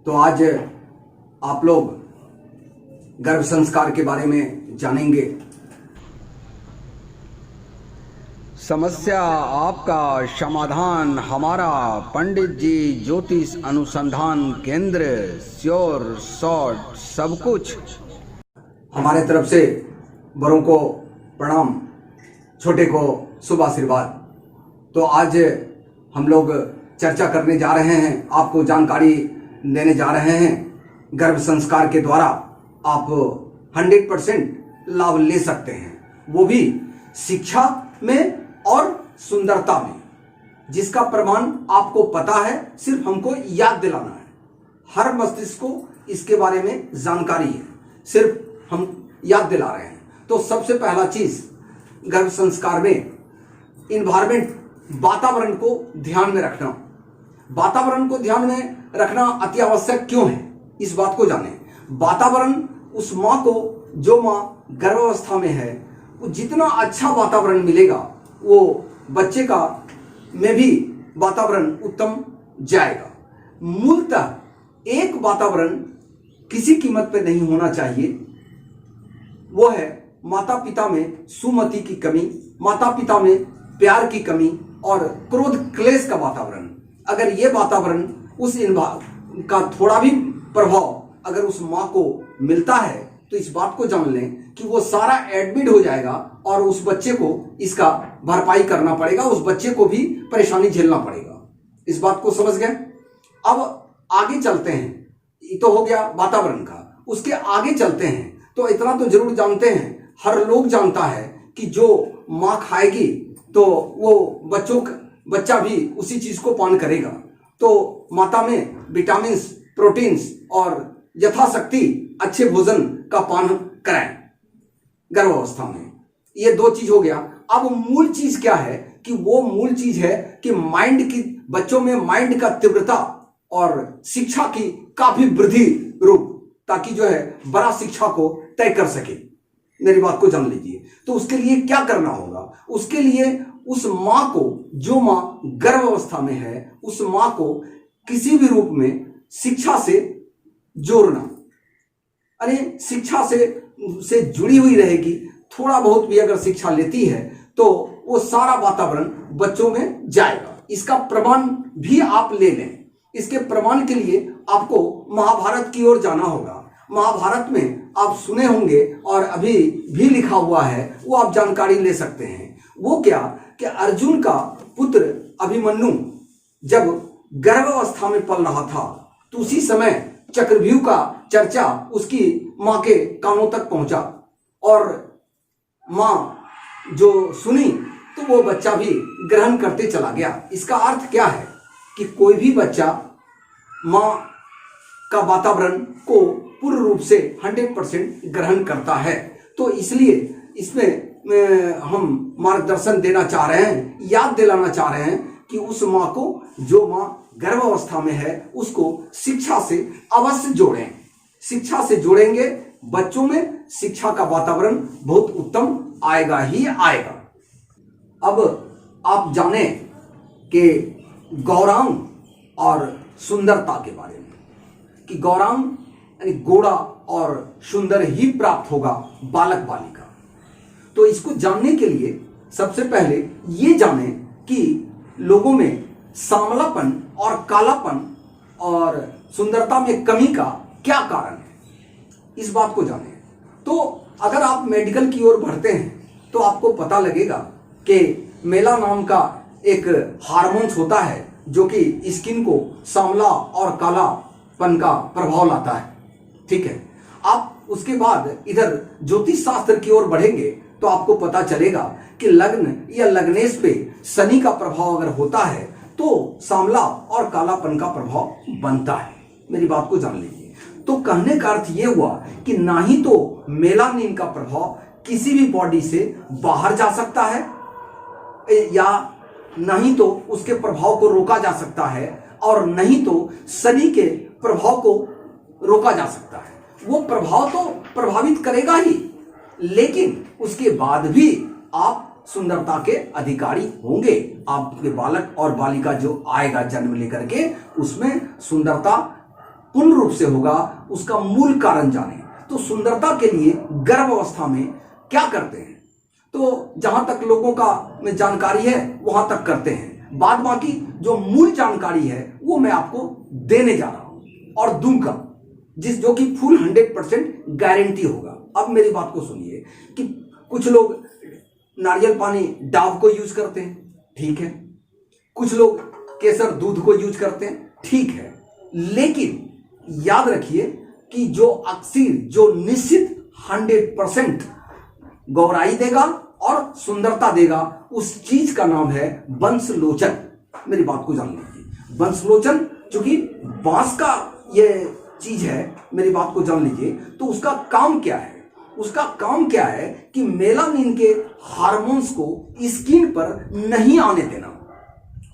तो आज आप लोग गर्भ संस्कार के बारे में जानेंगे। समस्या आपका समाधान हमारा पंडित जी ज्योतिष अनुसंधान केंद्र, श्योर शॉर्ट सब कुछ। हमारे तरफ से बड़ों को प्रणाम, छोटे को शुभ आशीर्वाद। तो आज हम लोग चर्चा करने जा रहे हैं, आपको जानकारी देने जा रहे हैं। गर्भ संस्कार के द्वारा आप 100% लाभ ले सकते हैं, वो भी शिक्षा में और सुंदरता में, जिसका प्रमाण आपको पता है, सिर्फ हमको याद दिलाना है। हर मस्तिष्क को इसके बारे में जानकारी है, सिर्फ हम याद दिला रहे हैं। तो सबसे पहला चीज गर्भ संस्कार में इन्वायरमेंट, वातावरण को ध्यान में रखना। वातावरण को ध्यान में रखना अति आवश्यक क्यों है, इस बात को जानें। वातावरण उस माँ को, जो माँ गर्भावस्था में है, वो जितना अच्छा वातावरण मिलेगा, वो बच्चे का में भी वातावरण उत्तम जाएगा। मूलतः एक वातावरण किसी कीमत पे नहीं होना चाहिए, वो है माता पिता में सुमति की कमी, माता पिता में प्यार की कमी और क्रोध क्लेश का वातावरण। अगर ये वातावरण उस का थोड़ा भी प्रभाव अगर उस माँ को मिलता है, तो इस बात को जान लें कि वो सारा एडमिट हो जाएगा और उस बच्चे को इसका भरपाई करना पड़ेगा, उस बच्चे को भी परेशानी झेलना पड़ेगा। इस बात को समझ गए। अब आगे चलते हैं, ये तो हो गया वातावरण का। उसके आगे चलते हैं तो इतना तो जरूर जानते हैं, हर लोग जानता है कि जो माँ खाएगी तो वो बच्चा भी उसी चीज को पान करेगा। तो माता में विटामिन्स, प्रोटीन्स और यथाशक्ति अच्छे भोजन का पान कराएं गर्भावस्था में। ये दो चीज हो गया। अब मूल चीज क्या है कि वो मूल चीज है कि माइंड की, बच्चों में माइंड का तीव्रता और शिक्षा की काफी वृद्धि रूप, ताकि जो है बड़ा शिक्षा को तय कर सके। मेरी बात को जान लीजिए। तो उसके लिए क्या करना होगा? उसके लिए उस माँ को, जो माँ गर्भावस्था में है, उस माँ को किसी भी रूप में शिक्षा से जोड़ना। अरे शिक्षा से जुड़ी हुई रहेगी, थोड़ा बहुत भी अगर शिक्षा लेती है तो वो सारा वातावरण बच्चों में जाएगा। इसका प्रमाण भी आप ले लें। इसके प्रमाण के लिए आपको महाभारत की ओर जाना होगा। महाभारत में आप सुने होंगे और अभी भी लिखा हुआ है, वो आप जानकारी ले सकते हैं। वो क्या कि अर्जुन का पुत्र अभिमन्यु जब गर्भावस्था में पल रहा था, तो उसी समय चक्रव्यूह का चर्चा उसकी माँ के कानों तक पहुंचा और माँ जो सुनी तो वो बच्चा भी ग्रहण करते चला गया। इसका अर्थ क्या है कि कोई भी बच्चा माँ का वातावरण को पूर्ण रूप से 100% ग्रहण करता है। तो इसलिए इसमें हम मार्गदर्शन देना चाह रहे हैं, याद दिलाना चाह रहे हैं कि उस माँ को, जो माँ गर्भावस्था में है, उसको शिक्षा से अवश्य जोड़ें। शिक्षा से जोड़ेंगे, बच्चों में शिक्षा का वातावरण बहुत उत्तम आएगा ही आएगा। अब आप जाने कि गौरांग और सुंदरता के बारे में, कि गौरांग यानी गोरा और सुंदर ही प्राप्त होगा बालक बालिका। तो इसको जानने के लिए सबसे पहले ये जाने कि लोगों में सांवलापन और कालापन और सुंदरता में कमी का क्या कारण है, इस बात को जाने। तो अगर आप मेडिकल की ओर बढ़ते हैं तो आपको पता लगेगा कि मेला नाम का एक हार्मोन्स होता है जो कि स्किन को सांवला और कालापन का प्रभाव लाता है। ठीक है। आप उसके बाद इधर ज्योतिष शास्त्र की ओर बढ़ेंगे तो आपको पता चलेगा कि लग्न या लग्नेश पे शनि का प्रभाव अगर होता है तो सांवला और कालापन का प्रभाव बनता है। मेरी बात को जान लीजिए। तो कहने का अर्थ ये हुआ कि ना ही तो मेलानिन का प्रभाव किसी भी बॉडी से बाहर जा सकता है, या नहीं तो उसके प्रभाव को रोका जा सकता है, और नहीं तो शनि के प्रभाव को रोका जा सकता है। वो प्रभाव तो प्रभावित करेगा ही, लेकिन उसके बाद भी आप सुंदरता के अधिकारी होंगे। आपके बालक और बालिका जो आएगा जन्म लेकर के, उसमें सुंदरता पूर्ण रूप से होगा, उसका मूल कारण जाने। तो सुंदरता के लिए गर्भ अवस्था में क्या करते हैं, तो जहां तक लोगों का में जानकारी है वहां तक करते हैं, बाद बाकी जो मूल जानकारी है वो मैं आपको देने जा रहा हूं और दूंगा, जो कि फुल 100% गारंटी होगा। अब मेरी बात को सुनिए कि कुछ लोग नारियल पानी डाव को यूज करते हैं, ठीक है, कुछ लोग केसर दूध को यूज करते हैं, ठीक है, लेकिन याद रखिए कि जो अक्सर जो निश्चित 100% गौराई देगा और सुंदरता देगा, उस चीज का नाम है बंसलोचन। मेरी बात को जान लीजिए, बंसलोचन चूंकि बांस का ये चीज है, मेरी बात को जान लीजिए। तो उसका काम क्या है, उसका काम क्या है कि मेलानिन के हार्मोन्स को स्किन पर नहीं आने देना,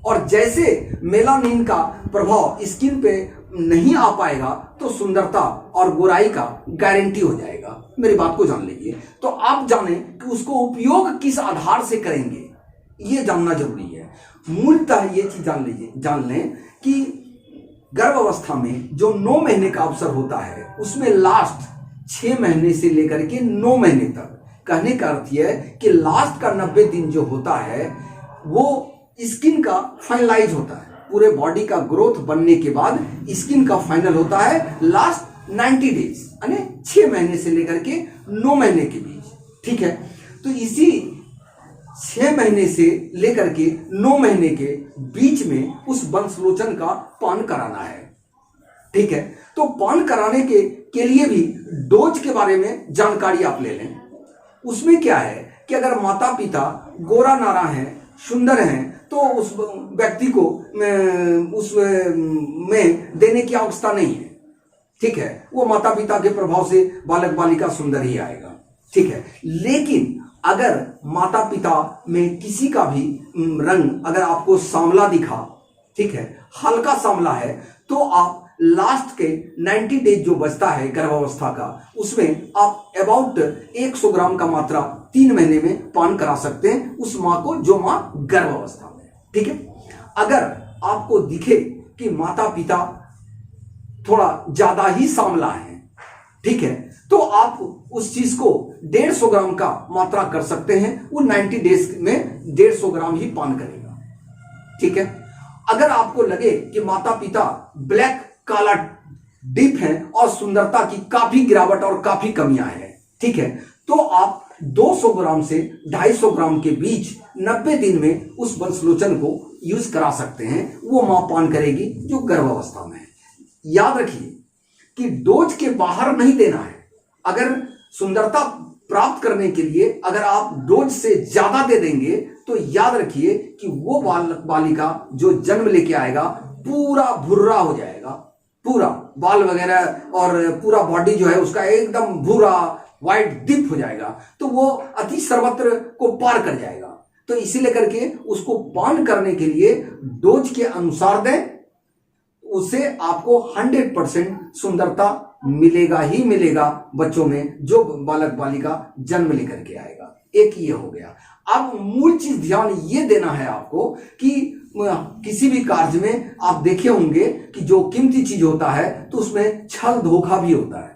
और जैसे मेलानिन का प्रभाव स्किन पे नहीं आ पाएगा तो सुंदरता और गोराई का गारंटी हो जाएगा। मेरी बात को जान लीजिए। तो आप जाने कि उसको उपयोग किस आधार से करेंगे, ये जानना जरूरी है। मूलतः ये चीज जान लीजिए, जान लें कि गर्भ अवस्था में जो 9 महीने का अवसर होता है, उसमें लास्ट 6 महीने से लेकर के 9 महीने तक, कहने का अर्थ यह है कि लास्ट का 90 दिन जो होता है वो स्किन का फाइनलाइज होता है। पूरे बॉडी का ग्रोथ बनने के बाद स्किन का फाइनल होता है लास्ट 90 डेज, यानी 6 महीने से लेकर के 9 महीने के बीच, ठीक है। तो इसी 6 महीने से लेकर के 9 महीने के बीच में उस बंसलोचन का पान कराना है, ठीक है। तो पान कराने के लिए भी डोज के बारे में जानकारी आप ले लें। उसमें क्या है कि अगर माता पिता गोरा नारा हैं, सुंदर हैं, तो उस व्यक्ति को उसमें देने की आवश्यकता नहीं है, ठीक है। वो माता पिता के प्रभाव से बालक बालिका सुंदर ही आएगा, ठीक है। लेकिन अगर माता पिता में किसी का भी रंग अगर आपको सांवला दिखा, ठीक है, हल्का सांवला है, तो आप लास्ट के 90 डेज जो बचता है गर्भावस्था का, उसमें आप अबाउट 100 ग्राम का मात्रा 3 महीने में पान करा सकते हैं उस माँ को जो माँ गर्भावस्था में, ठीक है। अगर आपको दिखे कि माता पिता थोड़ा ज्यादा ही सांवला है, ठीक है, तो आप उस चीज को 150 ग्राम का मात्रा कर सकते हैं। वो 90 डेज में 150 ग्राम ही पान करेगा, ठीक है। अगर आपको लगे कि माता पिता ब्लैक काला डीप है और सुंदरता की काफी गिरावट और काफी कमियां हैं, ठीक है, तो आप 200 ग्राम से 250 ग्राम के बीच 90 दिन में उस बंसलोचन को यूज करा सकते हैं। वो मां पान करेगी जो गर्भावस्था में है। याद रखिए कि डोज के बाहर नहीं देना है। अगर सुंदरता प्राप्त करने के लिए अगर आप डोज से ज्यादा दे देंगे तो याद रखिए कि वो बालिका जो जन्म लेके आएगा पूरा भुर्रा हो जाएगा, पूरा बाल वगैरह और पूरा बॉडी जो है उसका एकदम भूरा व्हाइट दीप हो जाएगा, तो वो अति सर्वत्र को पार कर जाएगा। तो इसीलिए करके उसको पान करने के लिए डोज के अनुसार दें, उससे आपको 100% सुंदरता मिलेगा ही मिलेगा बच्चों में जो बालक बालिका जन्म लेकर के आएगा। एक ये हो गया। अब मूल चीज ध्यान ये देना है आपको कि किसी भी कार्य में आप देखे होंगे कि जो कीमती चीज होता है तो उसमें छल धोखा भी होता है।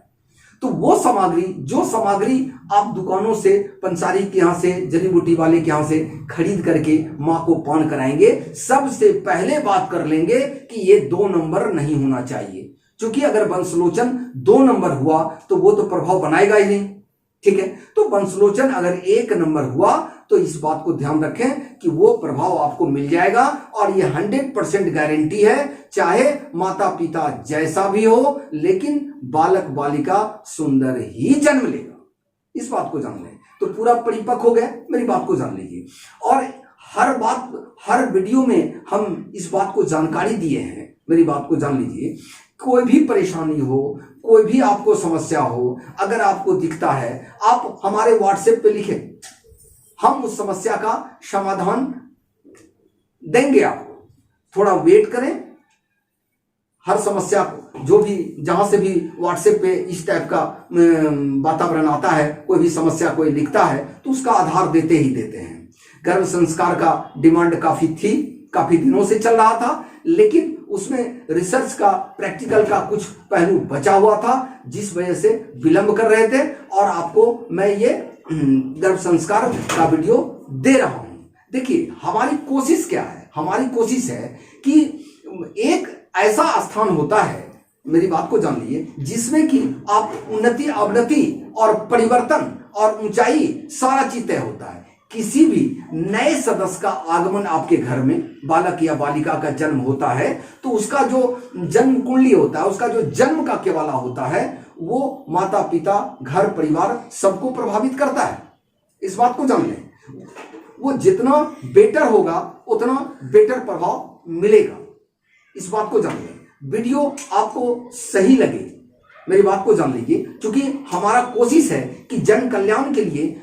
तो वो जो सामग्री आप दुकानों से, पंसारी के यहाँ से, जड़ी बूटी वाले के यहाँ से खरीद करके माँ को पान कराएंगे, सबसे पहले बात कर लेंगे कि ये 2 नंबर नहीं होना चाहिए, क्योंकि अगर बंसलोचन 2 नंबर हुआ तो वो तो प्रभाव बनाएगा ही नहीं, ठीक है। तो बंसलोचन अगर 1 नंबर हुआ तो इस बात को ध्यान रखें कि वो प्रभाव आपको मिल जाएगा और ये 100% गारंटी है, चाहे माता पिता जैसा भी हो, लेकिन बालक बालिका सुंदर ही जन्म लेगा। इस बात को जान लें तो पूरा परिपक्व हो गया। मेरी बात को जान लीजिए। और हर वीडियो में हम इस बात को जानकारी दिए हैं। मेरी बात को जान लीजिए। कोई भी परेशानी हो, कोई भी आपको समस्या हो, अगर आपको दिखता है, आप हमारे व्हाट्सएप पे लिखें, हम उस समस्या का समाधान देंगे आपको। थोड़ा वेट करें। हर समस्या को जो भी जहां से भी व्हाट्सएप पे इस टाइप का वातावरण आता है, कोई भी समस्या कोई लिखता है तो उसका आधार देते ही देते हैं। गर्भ संस्कार का डिमांड काफी दिनों से चल रहा था, लेकिन उसमें रिसर्च का, प्रैक्टिकल का कुछ पहलू बचा हुआ था, जिस वजह से विलंब कर रहे थे, और आपको मैं ये गर्भ संस्कार का वीडियो दे रहा हूं। देखिए, हमारी कोशिश क्या है? हमारी कोशिश है कि एक ऐसा स्थान होता है, मेरी बात को जान लीजिए, जिसमें कि आप उन्नति, अवनति और परिवर्तन और ऊंचाई सारा चीज तय होता है। किसी भी नए सदस्य का आगमन आपके घर में, बालक या बालिका का जन्म होता है, तो उसका जो जन्म कुंडली होता है, उसका जो जन्म का केवाला होता है, वो माता पिता, घर परिवार सबको प्रभावित करता है। इस बात को जान लें। वो जितना बेटर होगा उतना बेटर प्रभाव मिलेगा। इस बात को जान लें। वीडियो आपको सही लगे, मेरी बात को जान लीजिए, क्योंकि हमारा कोशिश है कि जन कल्याण के लिए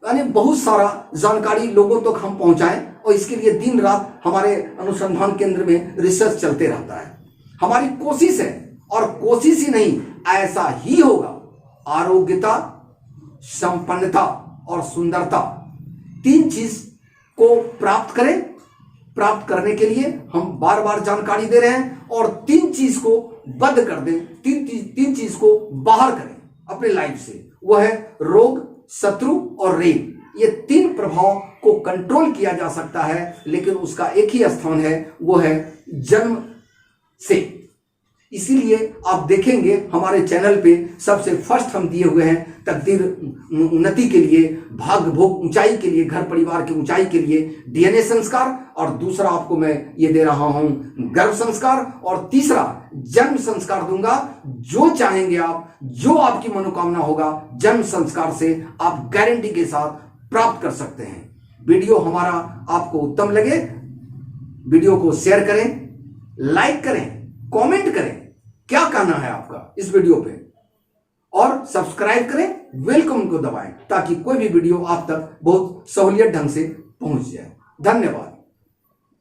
यानी बहुत सारा जानकारी लोगों तक हम पहुंचाएं, और इसके लिए दिन रात हमारे अनुसंधान केंद्र में रिसर्च चलते रहता है। हमारी कोशिश है, और कोशिश ही नहीं, ऐसा ही होगा। आरोग्यता, संपन्नता और सुंदरता, तीन चीज को प्राप्त करें। प्राप्त करने के लिए हम बार बार जानकारी दे रहे हैं, और तीन चीज को बंद कर दें, तीन चीज को बाहर करें अपने लाइफ से। वह है रोग, शत्रु और रेल। ये तीन प्रभाव को कंट्रोल किया जा सकता है, लेकिन उसका एक ही स्थान है, वो है जन्म से। इसीलिए आप देखेंगे हमारे चैनल पे सबसे फर्स्ट हम दिए हुए हैं तकदीर उन्नति के लिए, भाग्य भोग ऊंचाई के लिए, घर परिवार की ऊंचाई के लिए डीएनए संस्कार, और दूसरा आपको मैं ये दे रहा हूं गर्भ संस्कार, और तीसरा जन्म संस्कार दूंगा। जो चाहेंगे आप, जो आपकी मनोकामना होगा, जन्म संस्कार से आप गारंटी के साथ प्राप्त कर सकते हैं। वीडियो हमारा आपको उत्तम लगे, वीडियो को शेयर करें, लाइक करें, कमेंट करें, क्या कहना है आपका इस वीडियो पे, और सब्सक्राइब करें, वेलकम को दबाएं, ताकि कोई भी वीडियो आप तक बहुत सहूलियत ढंग से पहुंच जाए। धन्यवाद।